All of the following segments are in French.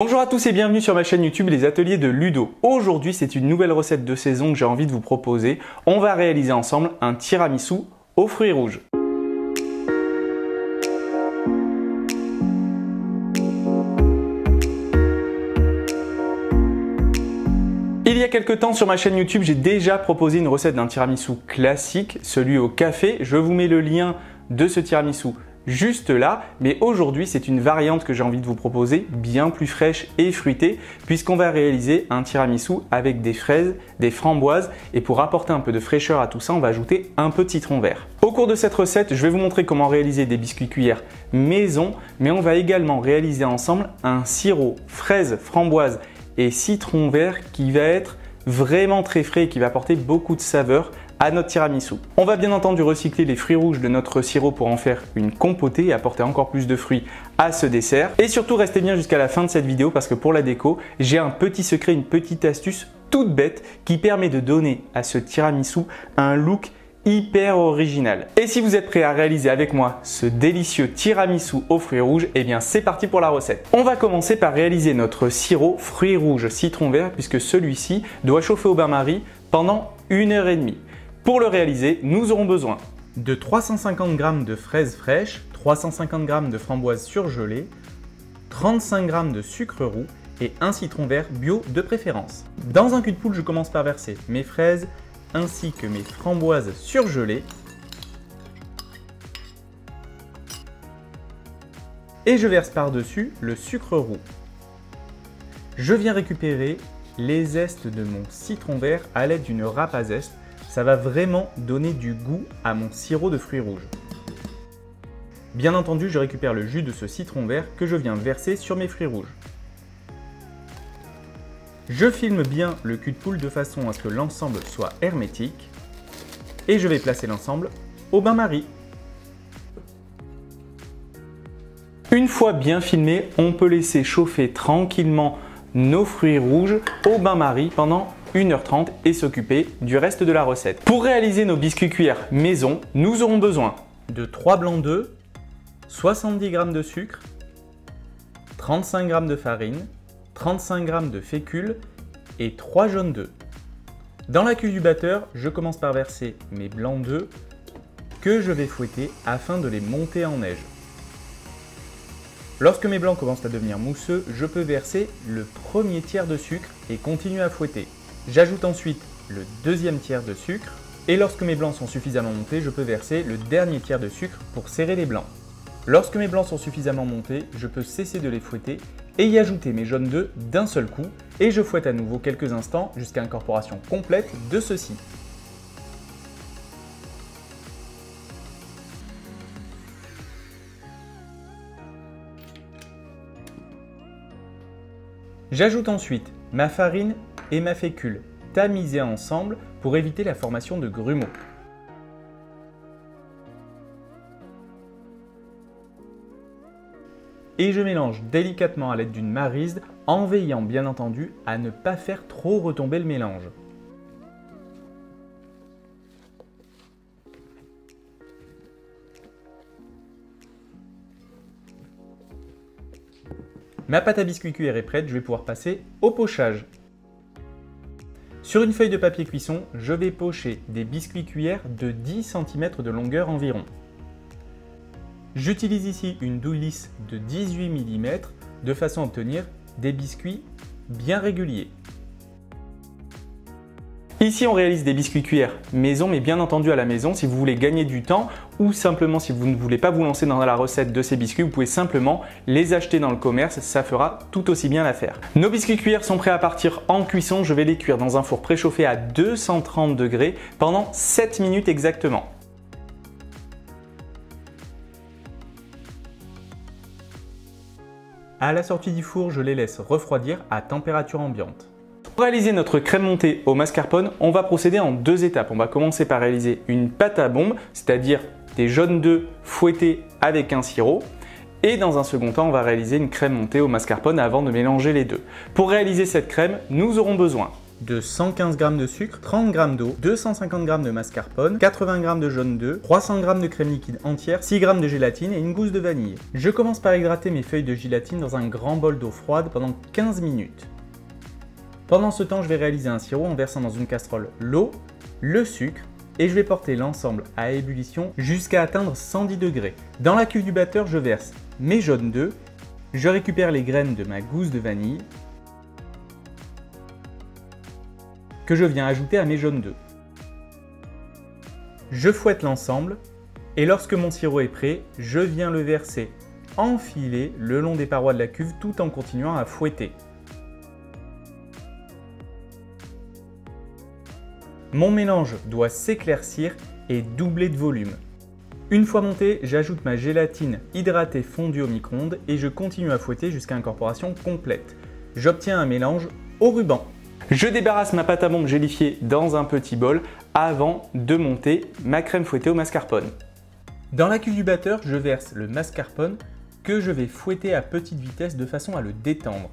Bonjour à tous et bienvenue sur ma chaîne YouTube Les Ateliers de Ludo. Aujourd'hui, c'est une nouvelle recette de saison que j'ai envie de vous proposer. On va réaliser ensemble un tiramisu aux fruits rouges. Il y a quelques temps sur ma chaîne YouTube, j'ai déjà proposé une recette d'un tiramisu classique, celui au café. Je vous mets le lien de ce tiramisu juste là, mais aujourd'hui c'est une variante que j'ai envie de vous proposer, bien plus fraîche et fruitée, puisqu'on va réaliser un tiramisu avec des fraises, des framboises, et pour apporter un peu de fraîcheur à tout ça, on va ajouter un peu de citron vert. Au cours de cette recette, je vais vous montrer comment réaliser des biscuits cuillères maison, mais on va également réaliser ensemble un sirop fraise, framboise et citron vert qui va être vraiment très frais et qui va apporter beaucoup de saveur à notre tiramisu. On va bien entendu recycler les fruits rouges de notre sirop pour en faire une compotée et apporter encore plus de fruits à ce dessert. Et surtout, restez bien jusqu'à la fin de cette vidéo parce que pour la déco, j'ai un petit secret, une petite astuce toute bête qui permet de donner à ce tiramisu un look hyper original. Et si vous êtes prêts à réaliser avec moi ce délicieux tiramisu aux fruits rouges, eh bien c'est parti pour la recette. On va commencer par réaliser notre sirop fruits rouges citron vert puisque celui-ci doit chauffer au bain-marie pendant 1h30. Pour le réaliser, nous aurons besoin de 350 g de fraises fraîches, 350 g de framboises surgelées, 35 g de sucre roux et un citron vert bio de préférence. Dans un cul de poule, je commence par verser mes fraises ainsi que mes framboises surgelées et je verse par-dessus le sucre roux. Je viens récupérer les zestes de mon citron vert à l'aide d'une râpe à zeste. Ça va vraiment donner du goût à mon sirop de fruits rouges. Bien entendu, je récupère le jus de ce citron vert que je viens verser sur mes fruits rouges. Je filme bien le cul de poule de façon à ce que l'ensemble soit hermétique et je vais placer l'ensemble au bain-marie. Une fois bien filmé, on peut laisser chauffer tranquillement nos fruits rouges au bain-marie pendant 1h30 et s'occuper du reste de la recette. Pour réaliser nos biscuits cuillères maison, nous aurons besoin de 3 blancs d'œufs, 70 g de sucre, 35 g de farine, 35 g de fécule et 3 jaunes d'œufs. Dans la cuve du batteur, je commence par verser mes blancs d'œufs que je vais fouetter afin de les monter en neige. Lorsque mes blancs commencent à devenir mousseux, je peux verser le premier tiers de sucre et continuer à fouetter. J'ajoute ensuite le deuxième tiers de sucre et lorsque mes blancs sont suffisamment montés, je peux verser le dernier tiers de sucre pour serrer les blancs. Lorsque mes blancs sont suffisamment montés, je peux cesser de les fouetter et y ajouter mes jaunes d'œufs d'un seul coup et je fouette à nouveau quelques instants jusqu'à l'incorporation complète de ceux-ci. J'ajoute ensuite ma farine et ma fécule tamisées ensemble pour éviter la formation de grumeaux. Et je mélange délicatement à l'aide d'une maryse en veillant bien entendu à ne pas faire trop retomber le mélange. Ma pâte à biscuits cuillère est prête, je vais pouvoir passer au pochage. Sur une feuille de papier cuisson, je vais pocher des biscuits cuillères de 10 cm de longueur environ. J'utilise ici une douille lisse de 18 mm de façon à obtenir des biscuits bien réguliers. Ici, on réalise des biscuits cuillères maison, mais bien entendu à la maison, si vous voulez gagner du temps ou simplement si vous ne voulez pas vous lancer dans la recette de ces biscuits, vous pouvez simplement les acheter dans le commerce, ça fera tout aussi bien l'affaire. Nos biscuits cuillères sont prêts à partir en cuisson, je vais les cuire dans un four préchauffé à 230 degrés pendant 7 minutes exactement. À la sortie du four, je les laisse refroidir à température ambiante. Pour réaliser notre crème montée au mascarpone, on va procéder en 2 étapes. On va commencer par réaliser une pâte à bombe, c'est-à-dire des jaunes d'œufs fouettés avec un sirop. Et dans un second temps, on va réaliser une crème montée au mascarpone avant de mélanger les deux. Pour réaliser cette crème, nous aurons besoin de 115 g de sucre, 30 g d'eau, 250 g de mascarpone, 80 g de jaune d'œuf, 300 g de crème liquide entière, 6 g de gélatine et une gousse de vanille. Je commence par hydrater mes feuilles de gélatine dans un grand bol d'eau froide pendant 15 minutes. Pendant ce temps, je vais réaliser un sirop en versant dans une casserole l'eau, le sucre, et je vais porter l'ensemble à ébullition jusqu'à atteindre 110 degrés. Dans la cuve du batteur, je verse mes jaunes d'œufs, je récupère les graines de ma gousse de vanille que je viens ajouter à mes jaunes d'œufs. Je fouette l'ensemble et lorsque mon sirop est prêt, je viens le verser en filets le long des parois de la cuve tout en continuant à fouetter. Mon mélange doit s'éclaircir et doubler de volume. Une fois monté, j'ajoute ma gélatine hydratée fondue au micro-ondes et je continue à fouetter jusqu'à incorporation complète. J'obtiens un mélange au ruban. Je débarrasse ma pâte à bombe gélifiée dans un petit bol avant de monter ma crème fouettée au mascarpone. Dans la cuve du batteur, je verse le mascarpone que je vais fouetter à petite vitesse de façon à le détendre.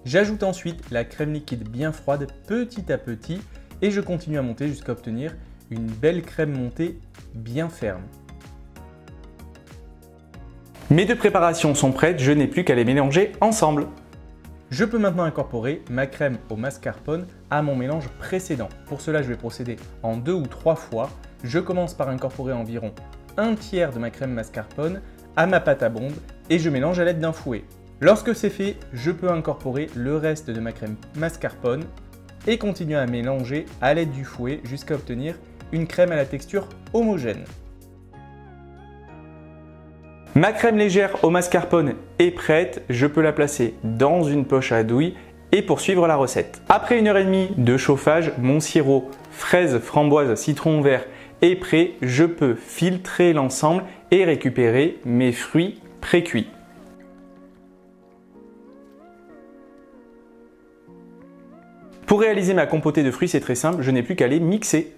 J'ajoute ensuite la crème liquide bien froide petit à petit et je continue à monter jusqu'à obtenir une belle crème montée bien ferme. Mes deux préparations sont prêtes, je n'ai plus qu'à les mélanger ensemble. Je peux maintenant incorporer ma crème au mascarpone à mon mélange précédent. Pour cela, je vais procéder en 2 ou 3 fois. Je commence par incorporer environ un tiers de ma crème mascarpone à ma pâte à bombe et je mélange à l'aide d'un fouet. Lorsque c'est fait, je peux incorporer le reste de ma crème mascarpone et continuer à mélanger à l'aide du fouet jusqu'à obtenir une crème à la texture homogène. Ma crème légère au mascarpone est prête, je peux la placer dans une poche à douille et poursuivre la recette. Après 1h30 de chauffage, mon sirop fraise, framboise, citron vert est prêt, je peux filtrer l'ensemble et récupérer mes fruits pré-cuits. Pour réaliser ma compotée de fruits, c'est très simple, je n'ai plus qu'à les mixer.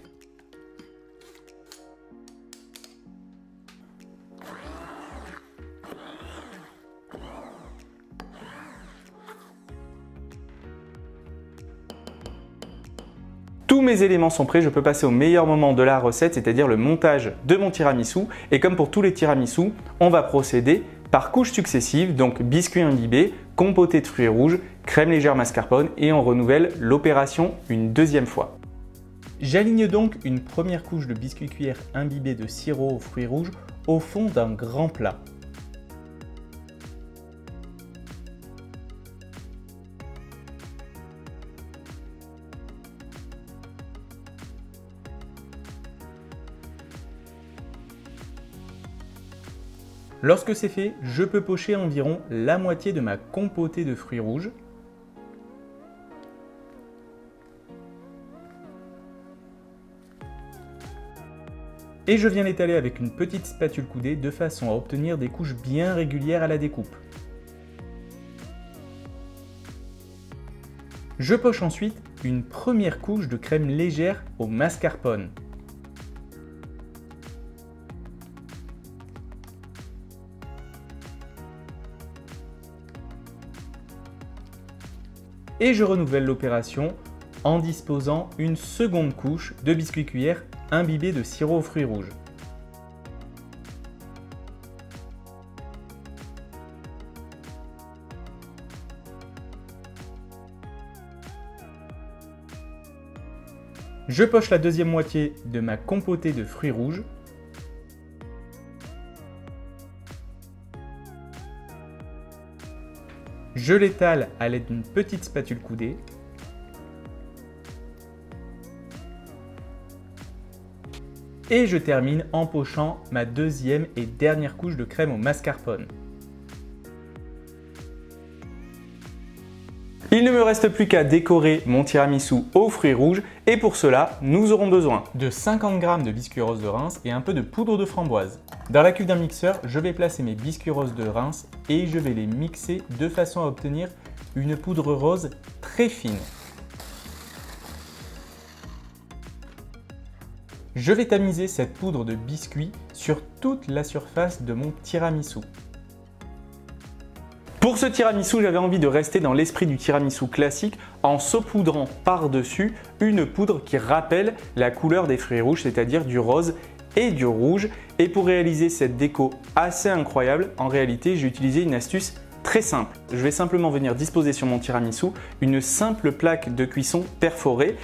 Tous mes éléments sont prêts, je peux passer au meilleur moment de la recette, c'est-à-dire le montage de mon tiramisu. Et comme pour tous les tiramisus, on va procéder par couches successives, donc biscuit imbibé, compoté de fruits rouges, crème légère mascarpone et on renouvelle l'opération une deuxième fois. J'aligne donc une première couche de biscuit cuillère imbibé de sirop aux fruits rouges au fond d'un grand plat. Lorsque c'est fait, je peux pocher environ la moitié de ma compotée de fruits rouges. Et je viens l'étaler avec une petite spatule coudée de façon à obtenir des couches bien régulières à la découpe. Je poche ensuite une première couche de crème légère au mascarpone. Et je renouvelle l'opération en disposant une seconde couche de biscuit cuillère imbibé de sirop aux fruits rouges. Je poche la deuxième moitié de ma compotée de fruits rouges. Je l'étale à l'aide d'une petite spatule coudée. Et je termine en pochant ma deuxième et dernière couche de crème au mascarpone. Il ne me reste plus qu'à décorer mon tiramisu aux fruits rouges et pour cela, nous aurons besoin de 50 g de biscuits roses de Reims et un peu de poudre de framboise. Dans la cuve d'un mixeur, je vais placer mes biscuits roses de Reims et je vais les mixer de façon à obtenir une poudre rose très fine. Je vais tamiser cette poudre de biscuit sur toute la surface de mon tiramisu. Pour ce tiramisu, j'avais envie de rester dans l'esprit du tiramisu classique en saupoudrant par-dessus une poudre qui rappelle la couleur des fruits rouges, c'est-à-dire du rose et du rouge. Et pour réaliser cette déco assez incroyable, en réalité, j'ai utilisé une astuce très simple. Je vais simplement venir disposer sur mon tiramisu une simple plaque de cuisson perforée.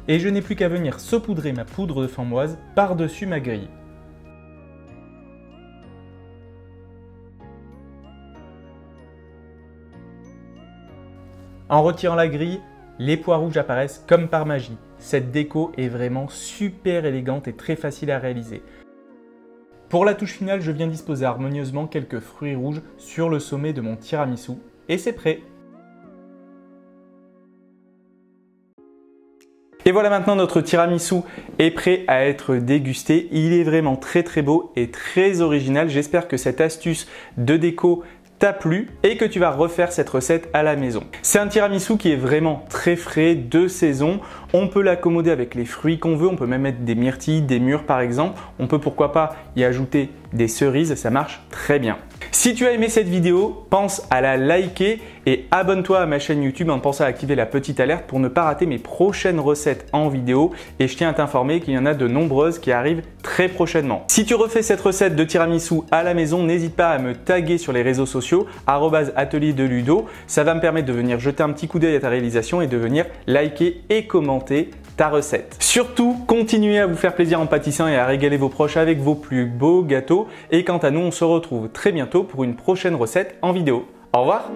Et je n'ai plus qu'à venir saupoudrer ma poudre de framboise par-dessus ma grille. En retirant la grille, les pois rouges apparaissent comme par magie. Cette déco est vraiment super élégante et très facile à réaliser. Pour la touche finale, je viens disposer harmonieusement quelques fruits rouges sur le sommet de mon tiramisu et c'est prêt! Et voilà, maintenant notre tiramisu est prêt à être dégusté. Il est vraiment très beau et très original. J'espère que cette astuce de déco t'a plu et que tu vas refaire cette recette à la maison. C'est un tiramisu qui est vraiment très frais, de saison. On peut l'accommoder avec les fruits qu'on veut. On peut même mettre des myrtilles, des mûres par exemple. On peut pourquoi pas y ajouter des cerises, ça marche très bien. Si tu as aimé cette vidéo, pense à la liker et abonne-toi à ma chaîne YouTube en pensant à activer la petite alerte pour ne pas rater mes prochaines recettes en vidéo. Et je tiens à t'informer qu'il y en a de nombreuses qui arrivent très prochainement. Si tu refais cette recette de tiramisu à la maison, n'hésite pas à me taguer sur les réseaux sociaux @atelier_de_ludo. Ça va me permettre de venir jeter un petit coup d'œil à ta réalisation et de venir liker et commenter ta recette. Surtout, continuez à vous faire plaisir en pâtissant et à régaler vos proches avec vos plus beaux gâteaux. Et quant à nous, on se retrouve très bientôt pour une prochaine recette en vidéo. Au revoir!